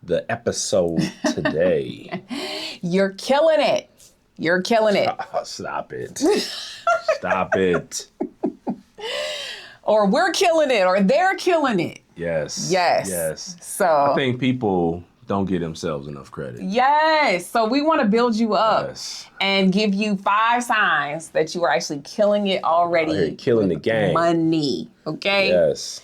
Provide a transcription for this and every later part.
the episode today. You're killing it. You're killing it. Oh, stop it. Stop it. Or we're killing it, or they're killing it. Yes. Yes. Yes. So I think people don't give themselves enough credit. Yes. So we want to build you up and give you 5 signs that you are actually killing it already. Here, killing the game. Money. Okay? Yes.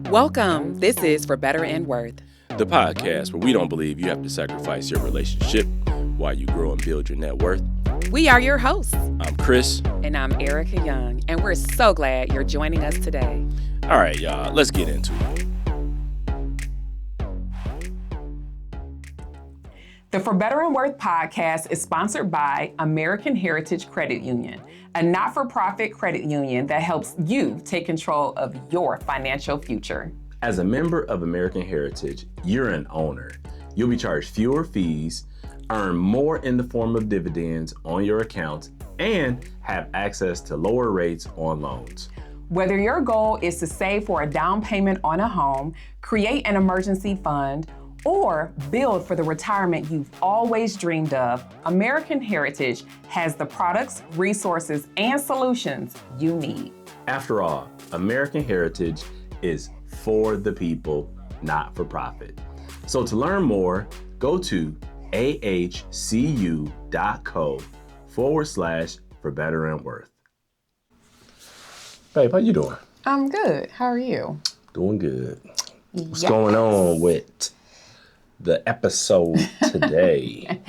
Welcome. This is For Better and Worth, the podcast where we don't believe you have to sacrifice your relationship while you grow and build your net worth. We are your hosts. I'm Chris. And I'm Erica Young. And we're so glad you're joining us today. All right, y'all, let's get into it. The For Better and Worth podcast is sponsored by American Heritage Credit Union, a not-for-profit credit union that helps you take control of your financial future. As a member of American Heritage, you're an owner. You'll be charged fewer fees, earn more in the form of dividends on your accounts, and have access to lower rates on loans. Whether your goal is to save for a down payment on a home, create an emergency fund, or build for the retirement you've always dreamed of, American Heritage has the products, resources, and solutions you need. After all, American Heritage is for the people, not for profit. So to learn more, go to ahcu.co/for better and worth. Babe, how you doing? I'm good. How are you? Doing good. What's going on with the episode today?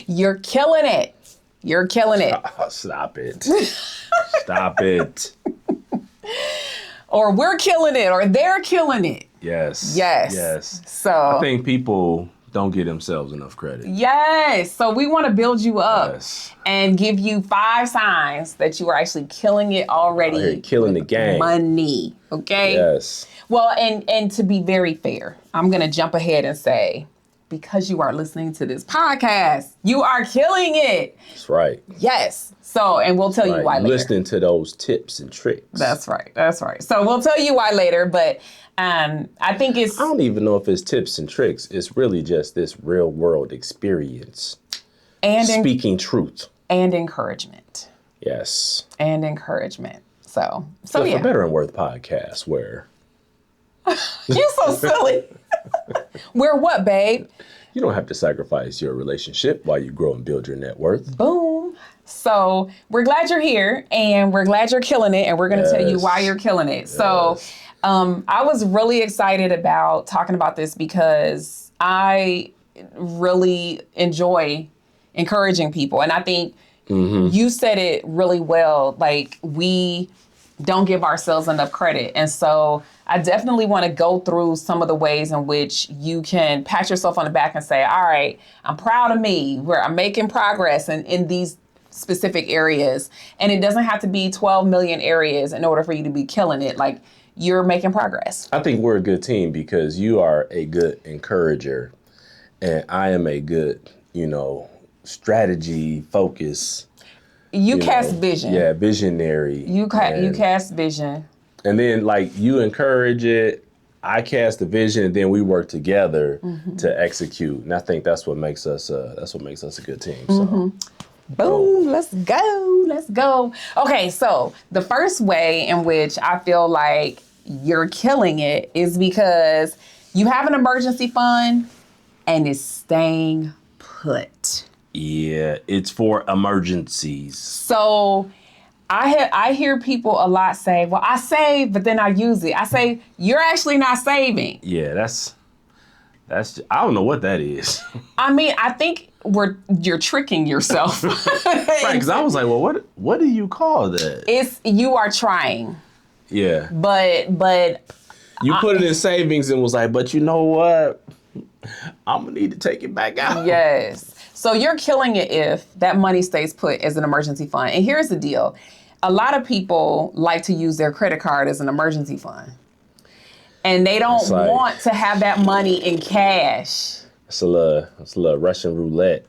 You're killing it. You're killing it. Oh, stop it. Stop it. Or we're killing it, or they're killing it. Yes. Yes. Yes. So I think people don't give themselves enough credit. Yes. So we want to build you up and give you 5 signs that you are actually killing it already. Here, killing the game. Money. Okay? Yes. Well, and to be very fair, I'm going to jump ahead and say, because you are listening to this podcast, you are killing it. That's right. Yes. So, and we'll tell you why later. Listening to those tips and tricks. That's right. That's right. So we'll tell you why later, but I think I don't even know if it's tips and tricks. It's really just this real world experience. And speaking truth. And encouragement. Yes. And encouragement. So yeah. For Better and Worth podcast where... You're so silly. Where what, babe? You don't have to sacrifice your relationship while you grow and build your net worth. Boom. So we're glad you're here and we're glad you're killing it and we're going to tell you why you're killing it. Yes. So I was really excited about talking about this because I really enjoy encouraging people. And I think you said it really well. Like, we don't give ourselves enough credit. And so I definitely want to go through some of the ways in which you can pat yourself on the back and say, all right, I'm proud of me, where I'm making progress in these specific areas. And it doesn't have to be 12 million areas in order for you to be killing it. Like, you're making progress. I think we're a good team because you are a good encourager and I am a good, strategy focus. You cast vision. Yeah, visionary. You cast vision. And then, you encourage it, I cast the vision, and then we work together to execute. And I think that's what makes us a good team. So. Boom, let's go. Okay, so the first way in which I feel like you're killing it is because you have an emergency fund and it's staying put. Yeah, it's for emergencies. So I hear people a lot say, well, I save, but then I use it. I say, you're actually not saving. Yeah, that's I don't know what that is. I mean, I think you're tricking yourself. Right, because I was like, well, what do you call that? You are trying. Yeah. But you put it in savings and was like, but you know what? I'm going to need to take it back out. Yes. So you're killing it if that money stays put as an emergency fund. And here's the deal. A lot of people like to use their credit card as an emergency fund. And they don't want to have that money in cash. It's a little Russian roulette.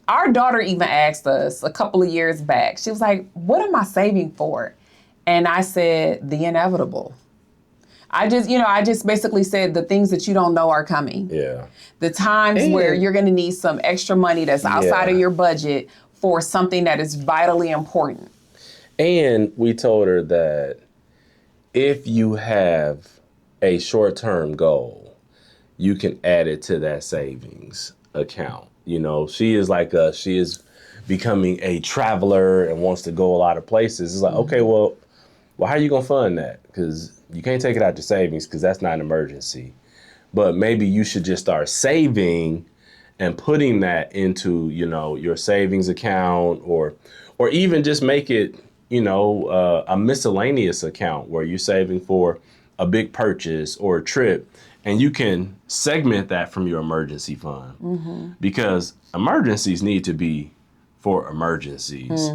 Our daughter even asked us a couple of years back. She was like, what am I saving for? And I said, the inevitable. I just basically said the things that you don't know are coming. Yeah. The times where you're going to need some extra money that's outside of your budget for something that is vitally important. And we told her that if you have a short-term goal, you can add it to that savings account. You know, she is becoming a traveler and wants to go a lot of places. It's like, okay, well, how are you going to fund that? Because you can't take it out your savings because that's not an emergency. But maybe you should just start saving and putting that into, you know, your savings account, or even just make it, you know, a miscellaneous account where you're saving for a big purchase or a trip, and you can segment that from your emergency fund, because emergencies need to be for emergencies.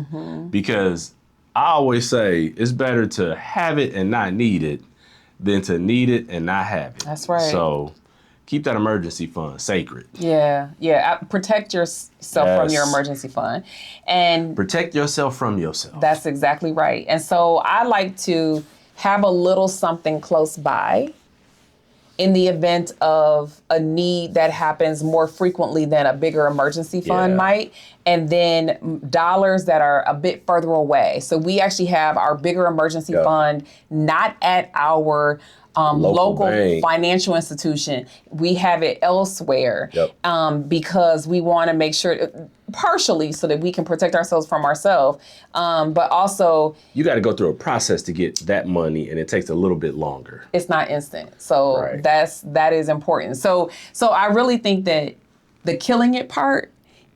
Because I always say it's better to have it and not need it than to need it and not have it. That's right. So keep that emergency fund sacred. Yeah. Protect yourself from your emergency fund. And protect yourself from yourself. That's exactly right. And so I like to have a little something close by in the event of a need that happens more frequently than a bigger emergency fund might, and then dollars that are a bit further away. So we actually have our bigger emergency fund not at our local financial institution. We have it elsewhere because we want to make sure, partially so that we can protect ourselves from ourselves, but also you got to go through a process to get that money, and it takes a little bit longer. It's not instant. So that is important. So I really think that the killing it part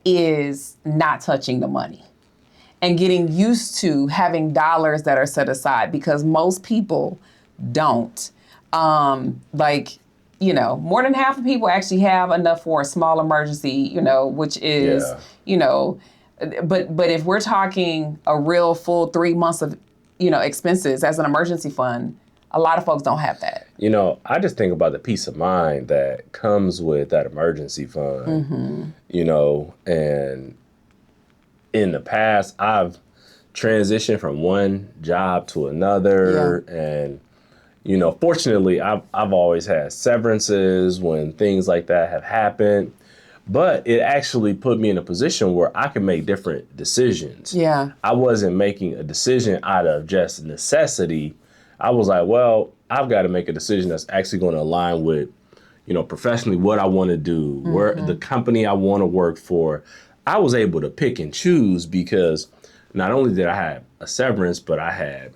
is not touching the money and getting used to having dollars that are set aside, because most people don't. You know, more than half of people actually have enough for a small emergency, you know, which is, you know, but if we're talking a real full 3 months of, you know, expenses as an emergency fund, a lot of folks don't have that. You know, I just think about the peace of mind that comes with that emergency fund, you know, and in the past, I've transitioned from one job to another, and you know, fortunately, I've always had severances when things like that have happened, but it actually put me in a position where I could make different decisions. Yeah. I wasn't making a decision out of just necessity. I was like, well, I've got to make a decision that's actually going to align with, you know, professionally what I want to do, where the company I want to work for. I was able to pick and choose because not only did I have a severance, but I had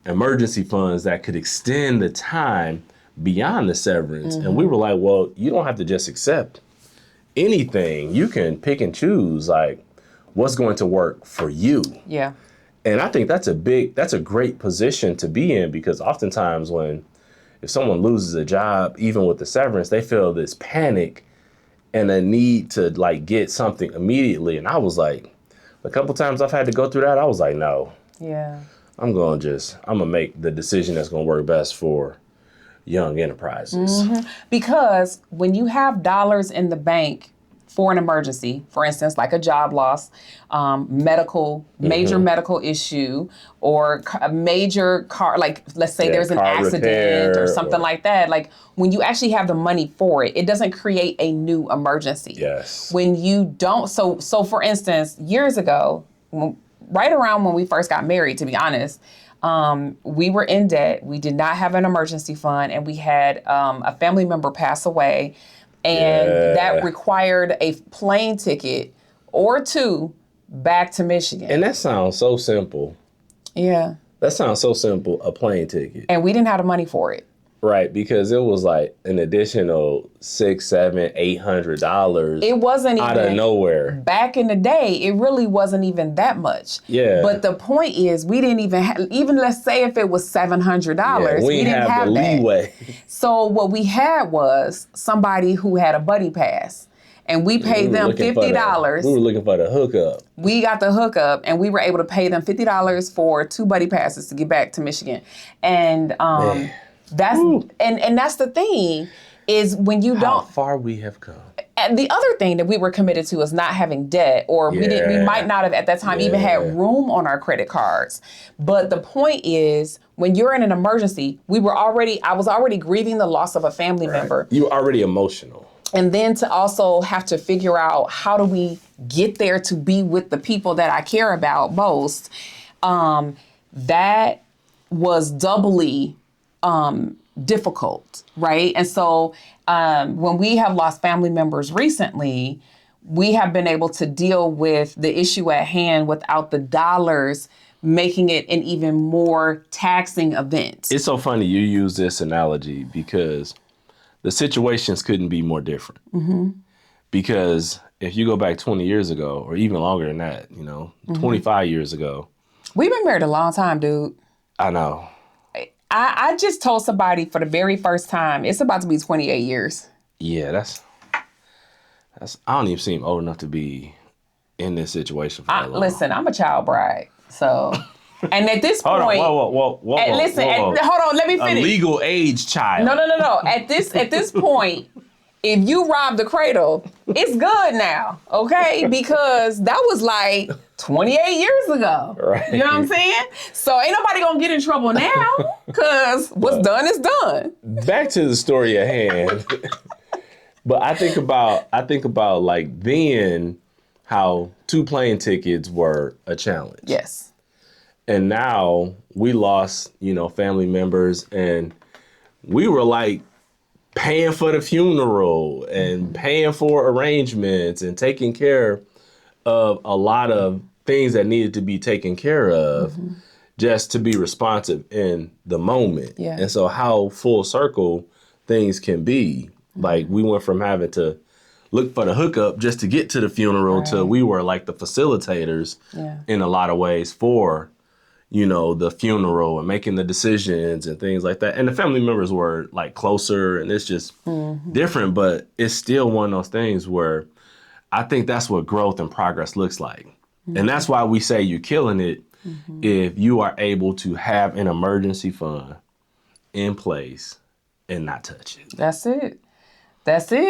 emergency funds that could extend the time beyond the severance. And we were like, well, you don't have to just accept anything. You can pick and choose like what's going to work for you. Yeah. And I think that's a great position to be in, because oftentimes if someone loses a job, even with the severance, they feel this panic and a need to like get something immediately. And I was like, a couple times I've had to go through that. I was like, no. Yeah. I'm going to make the decision that's going to work best for young enterprises. Because when you have dollars in the bank for an emergency, for instance, like a job loss, major medical issue, or a major car, like let's say there's an accident or something like that. Like when you actually have the money for it, it doesn't create a new emergency. Yes. When you don't, so for instance, years ago, right around when we first got married, to be honest, we were in debt. We did not have an emergency fund, and we had a family member pass away, and that required a plane ticket or two back to Michigan. And that sounds so simple. Yeah. That sounds so simple, a plane ticket. And we didn't have the money for it. Right, because it was like an additional $600, $700, $800. It wasn't out even of nowhere. Back in the day, it really wasn't even that much. Yeah. But the point is, we didn't even even let's say if it was $700, we didn't have the leeway. So what we had was somebody who had a buddy pass, and we paid them $50. We were looking for the hookup. We got the hookup, and we were able to pay them $50 for 2 buddy passes to get back to Michigan, and that's and that's the thing. is when you How don't. far we have come. And the other thing that we were committed to is not having debt, or we might not have at that time even had room on our credit cards. But the point is, when you're in an emergency, I was already grieving the loss of a family member. You're already emotional. And then to also have to figure out, how do we get there to be with the people that I care about most? That was doubly difficult, right? And so when we have lost family members recently, we have been able to deal with the issue at hand without the dollars making it an even more taxing event. It's so funny you use this analogy because the situations couldn't be more different. Mm-hmm. Because if you go back 20 years ago, or even longer than that, 25 years ago. We've been married a long time, dude. I know. I just told somebody for the very first time, it's about to be 28 years. Yeah, that's I don't even seem old enough to be in this situation for that long. Listen, I'm a child bride, so... And at this point... Whoa. Hold on, let me finish. A legal age child. No. At this point, if you rob the cradle, it's good now, okay? Because that was like 28 years ago. Right. You know what I'm saying? So ain't nobody gonna get in trouble now, because what's done is done. Back to the story at hand. But I think about like then how 2 plane tickets were a challenge. Yes. And now we lost, family members, and we were like paying for the funeral and paying for arrangements and taking care of a lot of things that needed to be taken care of just to be responsive in the moment. Yeah. And so how full circle things can be. Like we went from having to look for the hookup just to get to the funeral to we were like the facilitators in a lot of ways for the funeral and making the decisions and things like that. And the family members were like closer, and it's just different, but it's still one of those things where I think that's what growth and progress looks like. And that's why we say you're killing it if you are able to have an emergency fund in place and not touch it. That's it.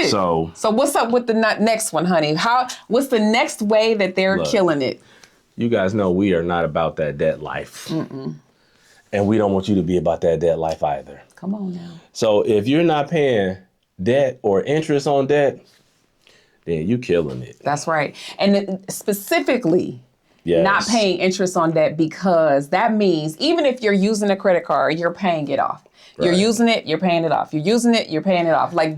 So what's up with the next one, honey? What's the next way that they're killing it? You guys know we are not about that debt life. Mm-mm. And we don't want you to be about that debt life either. Come on now. So if you're not paying debt or interest on debt, then you killing it. That's right. And specifically, not paying interest on debt, because that means even if you're using a credit card, you're paying it off. Right. You're using it, you're paying it off. You're using it, you're paying it off. Like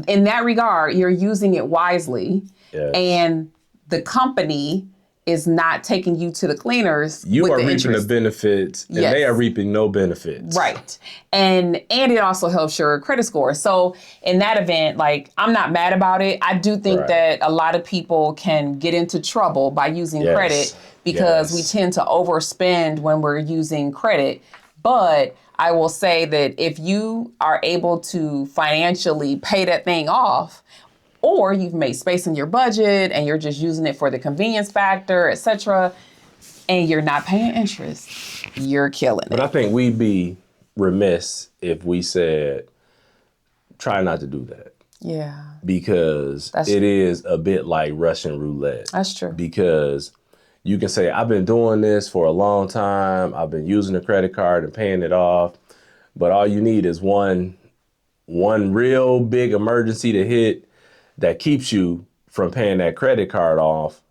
in that regard, you're using it wisely. Yes. And the company is not taking you to the cleaners. You are reaping interest. the benefits, and they are reaping no benefits. Right. And it also helps your credit score. So in that event, like, I'm not mad about it. I do think that a lot of people can get into trouble by using credit, because we tend to overspend when we're using credit. But I will say that if you are able to financially pay that thing off, or you've made space in your budget and you're just using it for the convenience factor, et cetera, and you're not paying interest, you're killing it. But I think we'd be remiss if we said, try not to do that. Yeah. Because it is a bit like Russian roulette. That's true. Because you can say, I've been doing this for a long time. I've been using a credit card and paying it off. But all you need is one real big emergency to hit that keeps you from paying that credit card off,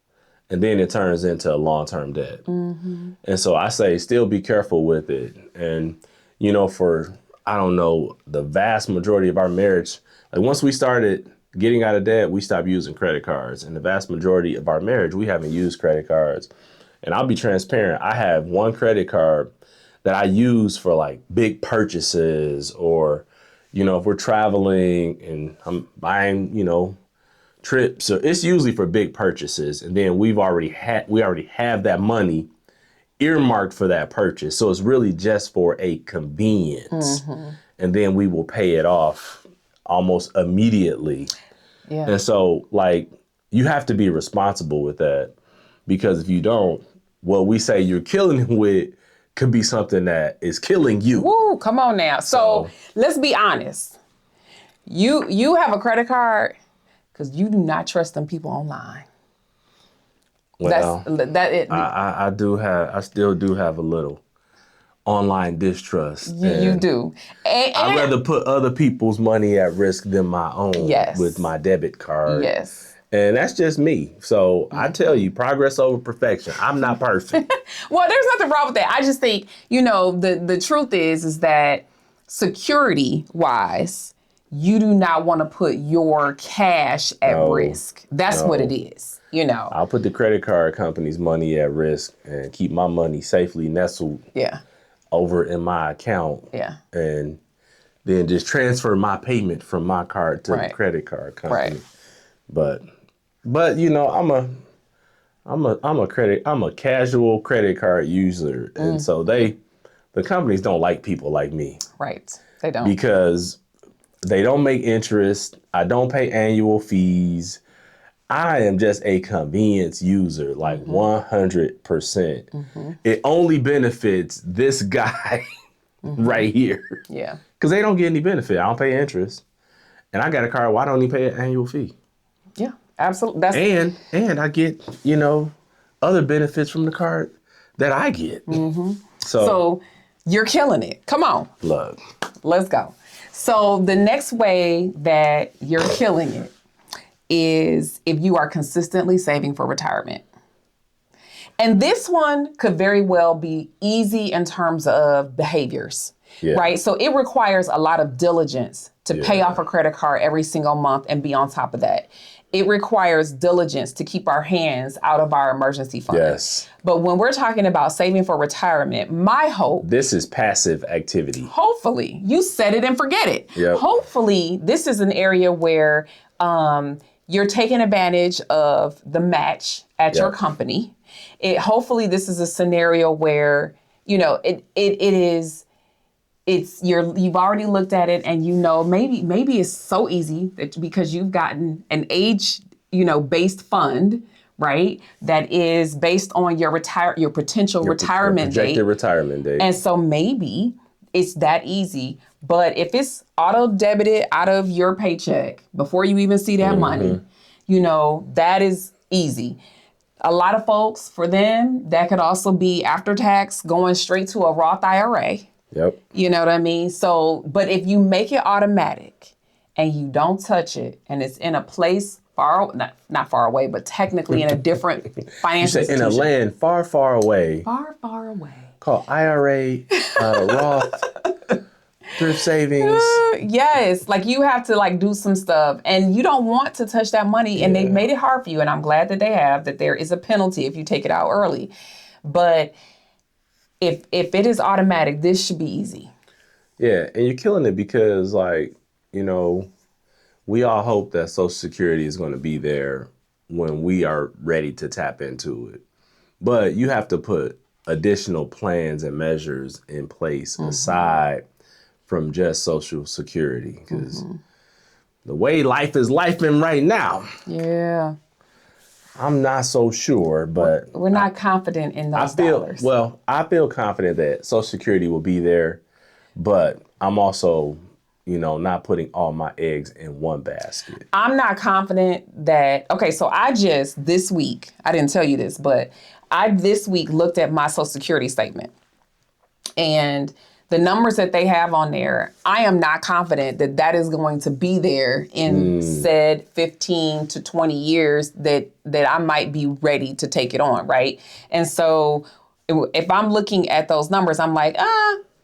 and then it turns into a long-term debt. Mm-hmm. And so I say still be careful with it. And, for, the vast majority of our marriage, like once we started getting out of debt, we stopped using credit cards. And the vast majority of our marriage, we haven't used credit cards. And I'll be transparent. I have one credit card that I use for like big purchases, or if we're traveling and I'm buying, trips, so it's usually for big purchases. And then we already have that money earmarked for that purchase. So it's really just for a convenience. Mm-hmm. And then we will pay it off almost immediately. Yeah. And so you have to be responsible with that, because if you don't, what we say you're killing it with could be something that is killing you. Woo, come on now. So let's be honest. You have a credit card because you do not trust them people online. Well, I still do have a little online distrust. You do. I'd rather put other people's money at risk than my own with my debit card. Yes. And that's just me. So I tell you, progress over perfection. I'm not perfect. Well, there's nothing wrong with that. I just think, the truth is that security wise, you do not want to put your cash at risk. That's what it is. I'll put the credit card company's money at risk and keep my money safely nestled over in my account. Yeah. And then just transfer my payment from my card to the credit card company. Right. But I'm a casual credit card user. And so the companies don't like people like me. Right. They don't. Because they don't make interest. I don't pay annual fees. I am just a convenience user, like 100%. It only benefits this guy right here. Yeah. Because they don't get any benefit. I don't pay interest. And I got a card, why don't he pay an annual fee? Yeah, absolutely. And I get, other benefits from the card that I get. So you're killing it. Come on. Look. Let's go. So the next way that you're killing it is if you are consistently saving for retirement. And this one could very well be easy in terms of behaviors, right? So it requires a lot of diligence to pay off a credit card every single month and be on top of that. It requires diligence to keep our hands out of our emergency fund. Yes. But when we're talking about saving for retirement, my hope... This is passive activity. Hopefully. You set it and forget it. Yep. Hopefully, this is an area where you're taking advantage of the match at your company. Hopefully, this is a scenario where, you've already looked at it and maybe it's so easy that because you've gotten an age, based fund, right? That is based on your potential retirement date. Projected retirement date. And so maybe it's that easy. But if it's auto debited out of your paycheck before you even see that money, that is easy. A lot of folks, for them, that could also be after tax going straight to a Roth IRA. Yep. You know what I mean? So, but if you make it automatic and you don't touch it and it's in a place not far away, but technically in a different financial institution. In a land far, far away. Far, far away. Called IRA, Roth, thrift savings. Yes, like you have to do some stuff and you don't want to touch that money and they've made it hard for you. And I'm glad that that there is a penalty if you take it out early. But if it is automatic, this should be easy. Yeah, and you're killing it because we all hope that Social Security is going to be there when we are ready to tap into it. But you have to put additional plans and measures in place aside from just Social Security because the way life is lifing right now. Yeah. I'm not so sure, but... We're not confident in those dollars. Well, I feel confident that Social Security will be there, but I'm also, not putting all my eggs in one basket. I'm not confident that... Okay, so this week, I didn't tell you this, but this week looked at my Social Security statement. And the numbers that they have on there, I am not confident that is going to be there in said 15 to 20 years that I might be ready to take it on, right? And so if I'm looking at those numbers, I'm like,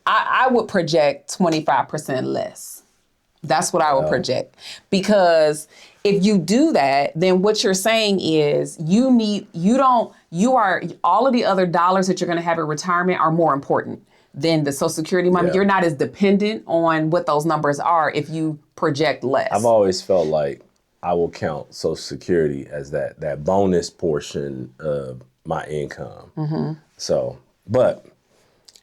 I would project 25% less. That's what I would project. Because if you do that, then what you're saying is all of the other dollars that you're going to have in retirement are more important than the Social Security money. Yeah. You're not as dependent on what those numbers are if you project less. I've always felt like I will count Social Security as that bonus portion of my income. So, but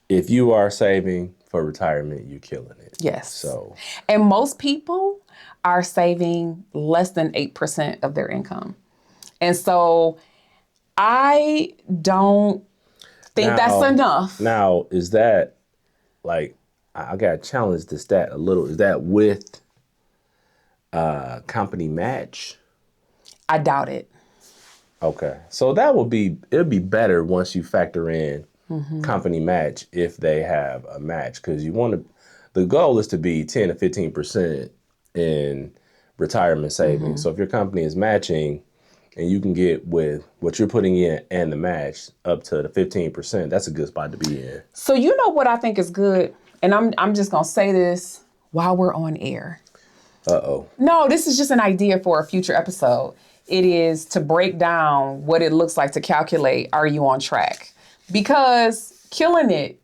if you are saving for retirement, you're killing it. Yes. So, and most people are saving less than 8% of their income. And so I don't think that's enough. Now, is that I got to challenge the stat a little. Is that with company match? I doubt it. Okay. So it'll be better once you factor in company match if they have a match, because the goal is to be 10 to 15% in retirement savings. So if your company is matching and you can get with what you're putting in and the match up to the 15%, that's a good spot to be in. So you know what I think is good? And I'm just going to say this while we're on air. Uh-oh. No, this is just an idea for a future episode. It is to break down what it looks like to calculate, are you on track? Because killing it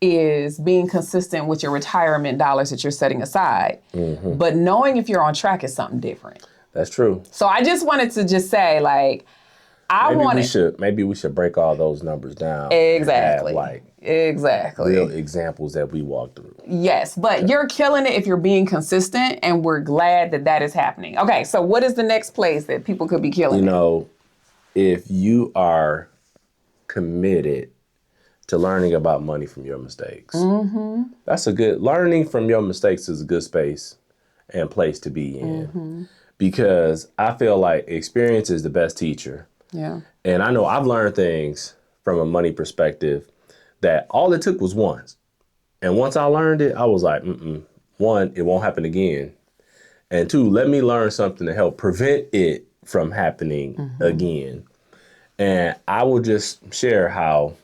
is being consistent with your retirement dollars that you're setting aside. But knowing if you're on track is something different. That's true. So I just wanted to just say, like, Maybe we should break all those numbers down. Exactly. And have, exactly. real examples that we walk through. Yes, but you're killing it if you're being consistent, and we're glad that is happening. Okay, so what is the next place that people could be killing it? If you are committed to learning about money from your mistakes, learning from your mistakes is a good space and place to be in. Because I feel like experience is the best teacher. Yeah. And I know I've learned things from a money perspective that all it took was once. And once I learned it, I was like, one, it won't happen again. And two, let me learn something to help prevent it from happening again. And I will just share how,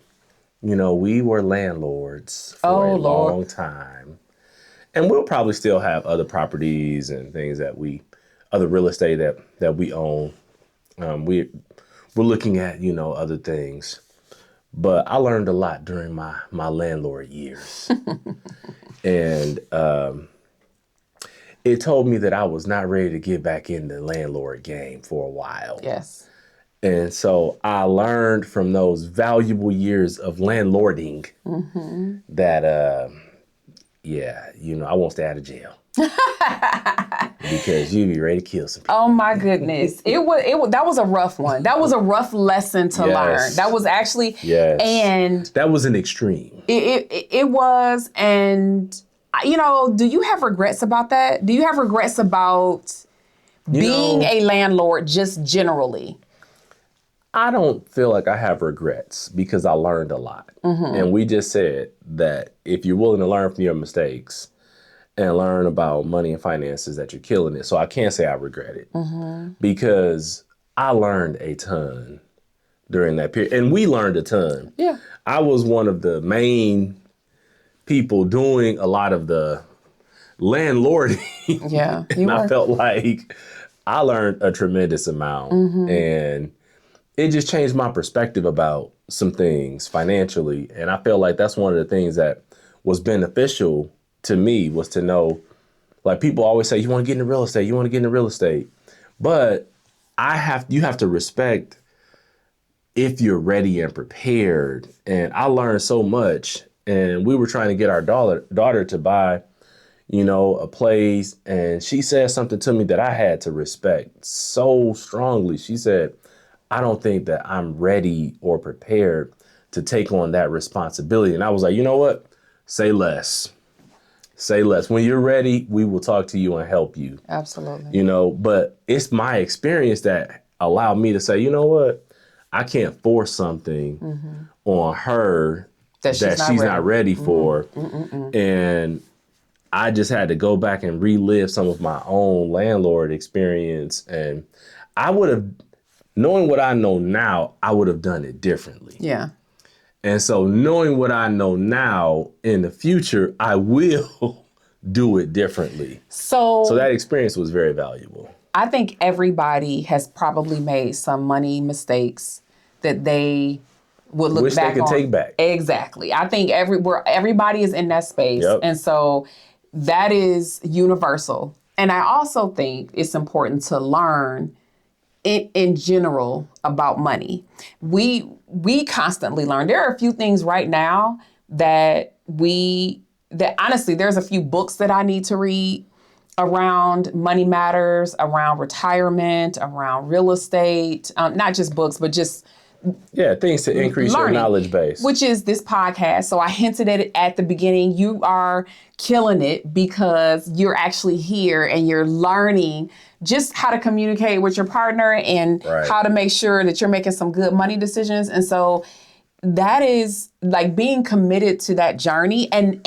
we were landlords for a long time. And we'll probably still have other properties and things other real estate that we own. We're looking at, other things. But I learned a lot during my landlord years. And it told me that I was not ready to get back in the landlord game for a while. Yes. And so I learned from those valuable years of landlording that, I won't stay out of jail. Because you'd be ready to kill some people. Oh my goodness. That was a rough one. That was a rough lesson to learn. That was actually, and that was an extreme. It was. And, do you have regrets about that? Do you have regrets about being a landlord just generally? I don't feel like I have regrets because I learned a lot. And we just said that if you're willing to learn from your mistakes and learn about money and finances, that you're killing it. So I can't say I regret it because I learned a ton during that period. And we learned a ton. Yeah. I was one of the main people doing a lot of the landlording. Yeah. And I felt like I learned a tremendous amount. And it just changed my perspective about some things financially. And I feel like that's one of the things that was beneficial to me, was to know, like, people always say, you want to get into real estate, but you have to respect if you're ready and prepared. And I learned so much, and we were trying to get our daughter to buy, a place. And she said something to me that I had to respect so strongly. She said, I don't think that I'm ready or prepared to take on that responsibility. And I was like, you know what? Say less. When you're ready, we will talk to you and help you. Absolutely. But it's my experience that allowed me to say, you know what? I can't force something on her that she's not ready for. And I just had to go back and relive some of my own landlord experience. And I would have, knowing what I know now, I would have done it differently. Yeah. And so knowing what I know now, in the future, I will do it differently. So that experience was very valuable. I think everybody has probably made some money mistakes that they would look back on. Wish they could take back. Exactly. I think everybody is in that space. Yep. And so that is universal. And I also think it's important to learn in general about money. We constantly learn. There are a few things right now that honestly, there's a few books that I need to read around money matters, around retirement, around real estate, not just books, but just things to increase your knowledge base. Which is this podcast. So I hinted at it at the beginning. You are killing it because you're actually here and you're learning just how to communicate with your partner and how to make sure that you're making some good money decisions. And so that is like being committed to that journey. And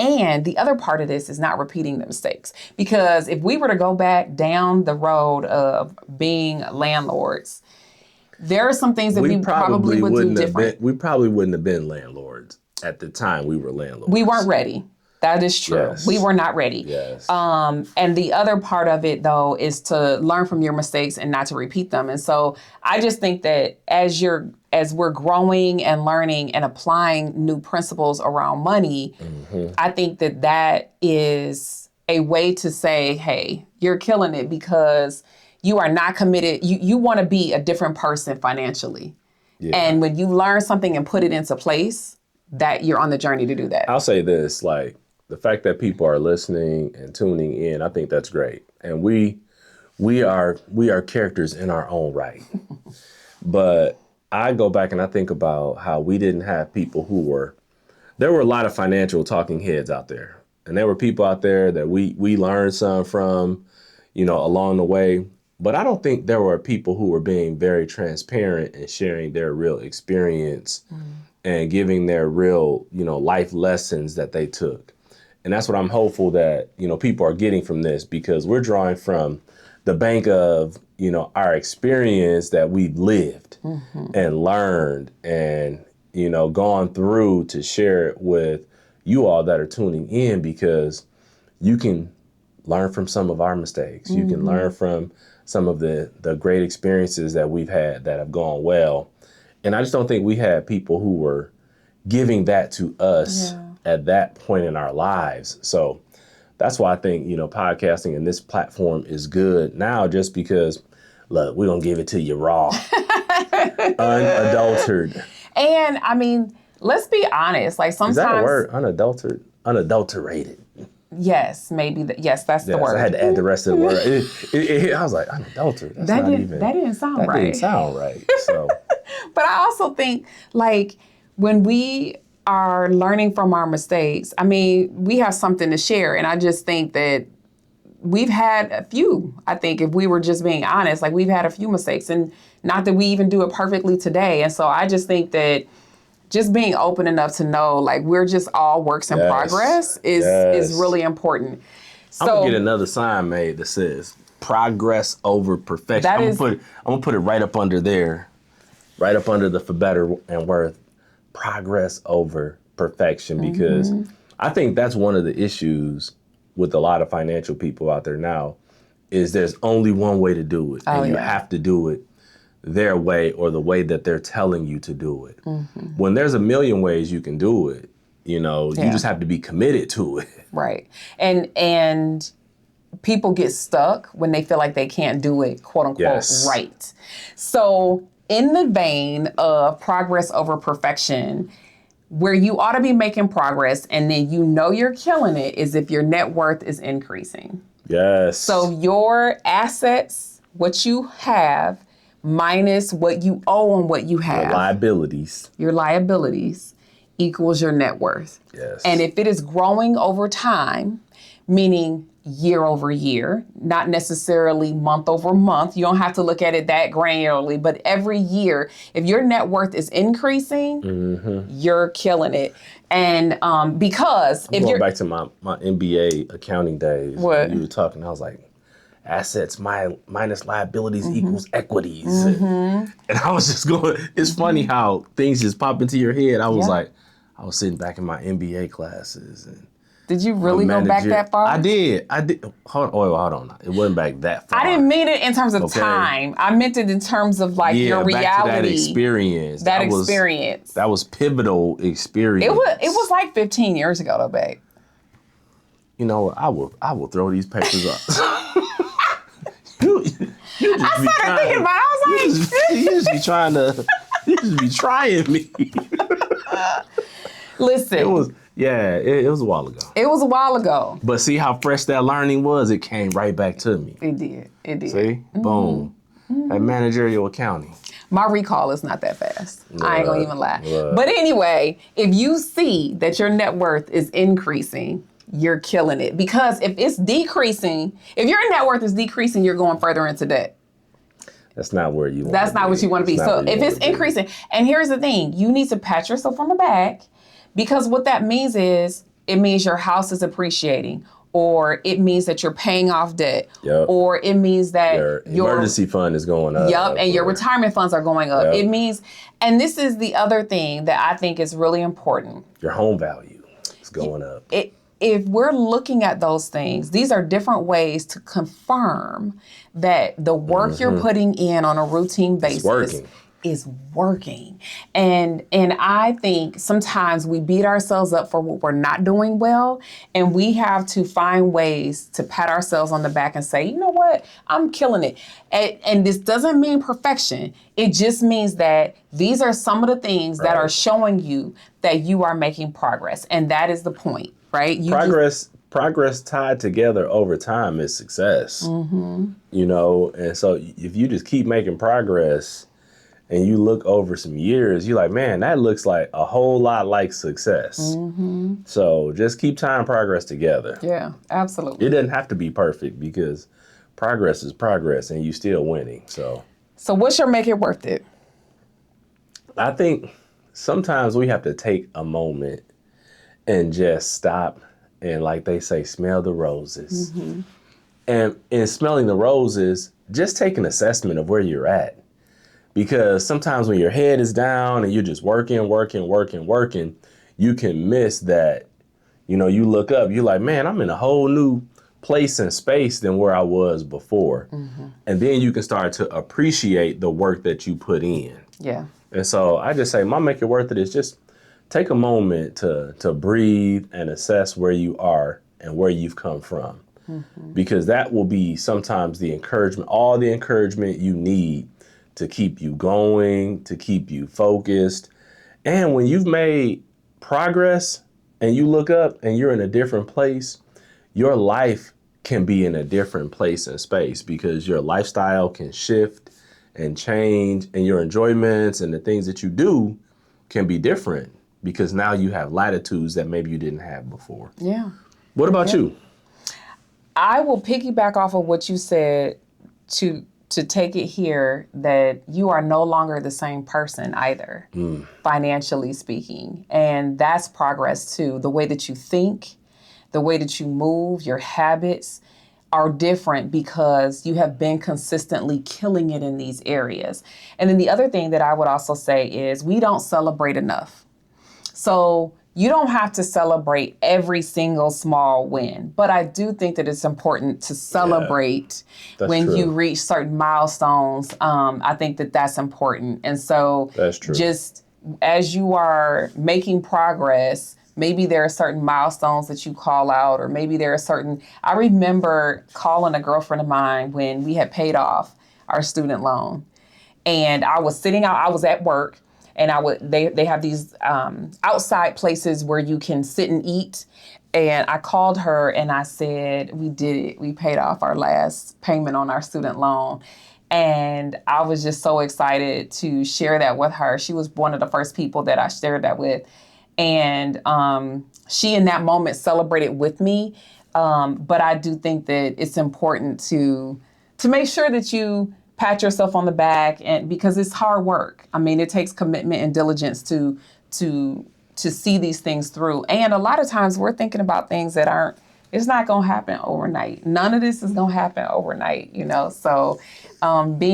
the other part of this is not repeating the mistakes. Because if we were to go back down the road of being landlords, there are some things that we probably would do different. We probably wouldn't have been landlords at the time we were landlords. We weren't ready. That is true. Yes. We were not ready. Yes. And the other part of it, though, is to learn from your mistakes and not to repeat them. And so I just think that as we're growing and learning and applying new principles around money, I think that is a way to say, hey, you're killing it because you are not committed. You want to be a different person financially. Yeah. And when you learn something and put it into place, that you're on the journey to do that. I'll say this, like the fact that people are listening and tuning in, I think that's great. And we are characters in our own right. But I go back and I think about how we didn't have people there were a lot of financial talking heads out there. And there were people out there that we learned some from, along the way. But I don't think there were people who were being very transparent and sharing their real experience and giving their real, life lessons that they took. And that's what I'm hopeful that, people are getting from this, because we're drawing from the bank of, our experience that we've lived and learned and, gone through to share it with you all that are tuning in, because you can learn from some of our mistakes. You can learn from some of the great experiences that we've had that have gone well. And I just don't think we had people who were giving that to us at that point in our lives. So that's why I think, podcasting and this platform is good now, just because, look, we're going to give it to you raw, unadulterated. And I mean, let's be honest. Like sometimes. Is that a word? Unadulterated. Yes, maybe. Yes, that's the word. I had to add the rest of the word. I was like, unadulterated. That didn't sound right. That didn't sound right. So. But I also think, like, when we are learning from our mistakes, I mean, we have something to share. And I just think that we've had a few. I think if we were just being honest, like, we've had a few mistakes, and not that we even do it perfectly today. And so I just think that just being open enough to know, like, we're just all works in progress is really important. So, I'm gonna get another sign made that says progress over perfection. I'm gonna put it right up under there, right up under the for better and worth, progress over perfection, because I think that's one of the issues with a lot of financial people out there now, is there's only one way to do it, and you have to do it their way or the way that they're telling you to do it. When there's a million ways you can do it, you just have to be committed to it. Right. And people get stuck when they feel like they can't do it, quote unquote, right. So in the vein of progress over perfection, where you ought to be making progress and then you're killing it is if your net worth is increasing. Yes. So your assets, what you have, minus what you owe and what you have. Your liabilities equals your net worth. Yes. And if it is growing over time, meaning year over year, not necessarily month over month, you don't have to look at it that granularly, but every year, if your net worth is increasing, you're killing it. And because I'm going back to my MBA accounting days, what? You were talking, I was like, assets minus liabilities equals equities. And I was just going, it's funny how things just pop into your head. I was like, I was sitting back in my MBA classes. And did you really go back that far? I did. Hold on. It wasn't back that far. I didn't mean it in terms of time. I meant it in terms of like your reality. Back to that experience. That was pivotal experience. It was like 15 years ago though, babe. I will throw these papers up. I started thinking about it. I was like, you just be trying me. Listen. It was a while ago. It was a while ago. But see how fresh that learning was? It came right back to me. It did. See? Boom. That managerial accounting. My recall is not that fast. I ain't gonna even lie. Look. But anyway, if you see that your net worth is increasing, you're killing it. Because if it's decreasing, if your net worth is decreasing, you're going further into debt. That's not where you want That's to be. not what you want to be. So if it's increasing, and here's the thing, you need to pat yourself on the back, because what that means is, it means your house is appreciating, or it means that you're paying off debt, or it means that your emergency fund is going up. Yep, and your retirement funds are going up. It means, and this is the other thing that I think is really important. Your home value is going up. If we're looking at those things, these are different ways to confirm that the work you're putting in on a routine basis is working. And I think sometimes we beat ourselves up for what we're not doing well, and we have to find ways to pat ourselves on the back and say, you know what, I'm killing it. And this doesn't mean perfection. It just means that these are some of the things that are showing you that you are making progress. And that is the point, right? Progress tied together over time is success. You know, and so if you just keep making progress and you look over some years, you're like, man, that looks like a whole lot like success. So just keep tying progress together. Yeah, absolutely. It doesn't have to be perfect, because progress is progress and you still winning. So what's your make it worth it? I think sometimes we have to take a moment and just stop and, like they say, smell the roses. And in smelling the roses, just take an assessment of where you're at. Because sometimes when your head is down and you're just working, you can miss that. You know, you look up, you're like, man, I'm in a whole new place and space than where I was before. And then you can start to appreciate the work that you put in. Yeah. And so I just say, my make it worth it is just take a moment to breathe and assess where you are and where you've come from. Because that will be sometimes the encouragement, all the encouragement you need to keep you going, to keep you focused. And when you've made progress and you look up and you're in a different place, your life can be in a different place and space, because your lifestyle can shift and change, and your enjoyments and the things that you do can be different, because now you have latitudes that maybe you didn't have before. Yeah. What about you? I will piggyback off of what you said to take it here, that you are no longer the same person either, financially speaking. And that's progress too. The way that you think, the way that you move, your habits are different because you have been consistently killing it in these areas. And then the other thing that I would also say is, we don't celebrate enough. So you don't have to celebrate every single small win, but I do think that it's important to celebrate when you reach certain milestones. I think that that's important. And so just as you are making progress, maybe there are certain milestones that you call out, or maybe there are certain, I remember calling a girlfriend of mine when we had paid off our student loan, and I was sitting out, I was at work, and they have these outside places where you can sit and eat. And I called her and I said, we did it. We paid off our last payment on our student loan. And I was just so excited to share that with her. She was one of the first people that I shared that with. And she in that moment celebrated with me. But I do think that it's important to make sure that you pat yourself on the back, and because it's hard work. I mean, it takes commitment and diligence to see these things through. And a lot of times we're thinking about things that it's not going to happen overnight. None of this is going to happen overnight, you know? So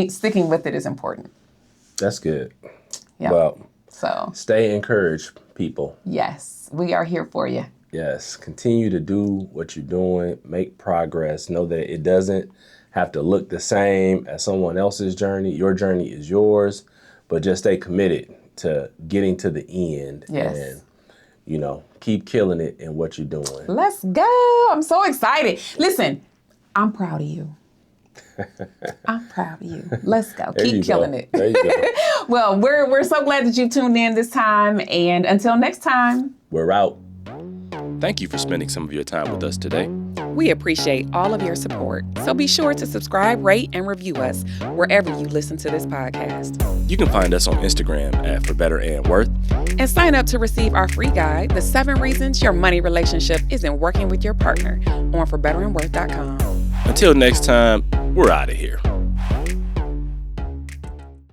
sticking with it is important. That's good. Yeah. Well, so stay encouraged, people. Yes, we are here for you. Yes. Continue to do what you're doing. Make progress. Know that it doesn't have to look the same as someone else's journey. Your journey is yours, but just stay committed to getting to the end. Yes. And, you know, keep killing it in what you're doing. Let's go. I'm so excited. Listen, I'm proud of you. I'm proud of you. Let's go. Keep killing it. There you go. Well, we're so glad that you tuned in this time. And until next time, we're out. Thank you for spending some of your time with us today. We appreciate all of your support, so be sure to subscribe, rate, and review us wherever you listen to this podcast. You can find us on Instagram at For Better and Worth. And sign up to receive our free guide, The 7 Reasons Your Money Relationship Isn't Working with Your Partner, on forbetterandworth.com. Until next time, we're out of here.